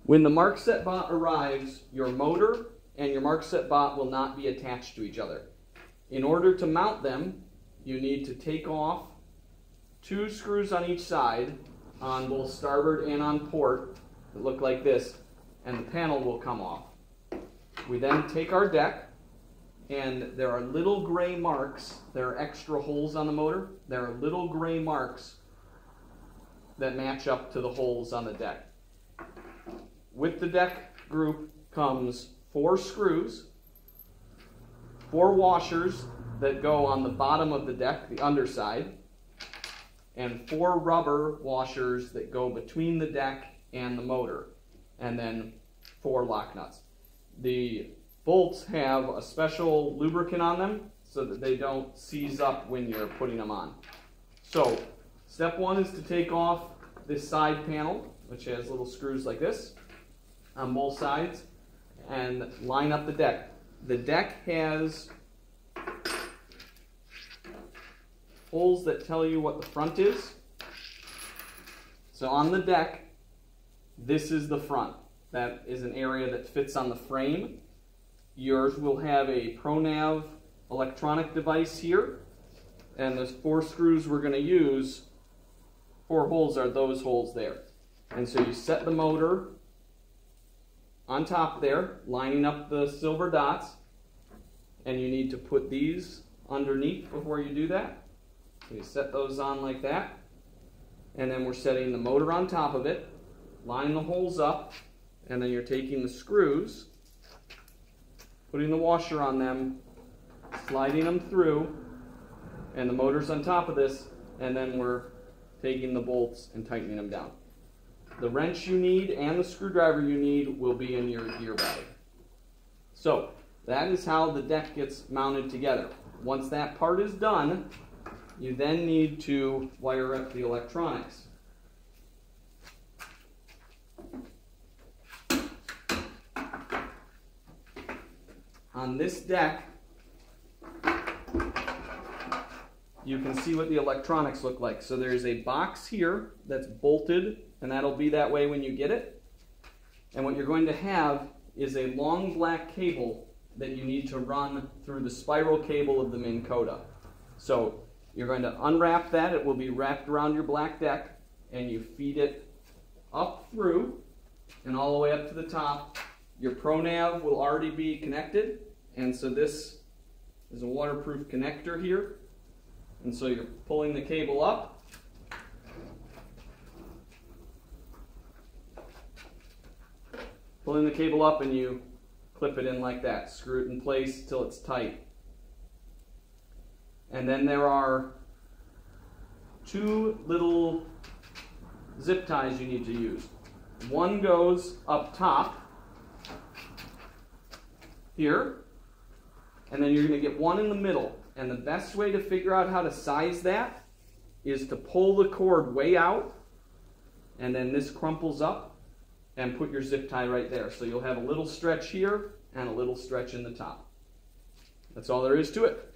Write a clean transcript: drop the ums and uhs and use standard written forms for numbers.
When the MarkSetBot arrives, your motor and your MarkSetBot will not be attached to each other. In order to mount them, you need to take off 2 screws on each side, on both starboard and on port, that look like this, and the panel will come off. We then take our deck, and there are little gray marks. There are extra holes on the motor. There are little gray marks that match up to the holes on the deck. With the deck group comes 4 screws, 4 washers that go on the bottom of the deck, the underside, and 4 rubber washers that go between the deck and the motor, and then 4 lock nuts. The bolts have a special lubricant on them so that they don't seize up when you're putting them on. So, step 1 is to take off this side panel, which has little screws like this on both sides, and line up the deck. The deck has holes that tell you what the front is. So on the deck, this is the front. That is an area that fits on the frame. Yours will have a ProNav electronic device here, and those 4 screws we're going to use, 4 holes are those holes there. And so you set the motor on top there, lining up the silver dots, and you need to put these underneath before you do that. So you set those on like that, and then we're setting the motor on top of it, line the holes up, and then you're taking the screws, putting the washer on them, sliding them through, and the motor's on top of this, and then we're taking the bolts and tightening them down. The wrench you need and the screwdriver you need will be in your gear bag. So that is how the deck gets mounted together. Once that part is done, you then need to wire up the electronics. On this deck, you can see what the electronics look like. So there's a box here that's bolted, and that'll be that way when you get it. And what you're going to have is a long black cable that you need to run through the spiral cable of the Minn Kota. So you're going to unwrap that. It will be wrapped around your black deck, and you feed it up through and all the way up to the top. Your ProNav will already be connected, and so this is a waterproof connector here. And so you're pulling the cable up. Pulling the cable up, and you clip it in like that. Screw it in place till it's tight. And then there are 2 little zip ties you need to use. One goes up top here, and then you're going to get one in the middle. And the best way to figure out how to size that is to pull the cord way out, and then this crumples up, and put your zip tie right there. So you'll have a little stretch here and a little stretch in the top. That's all there is to it.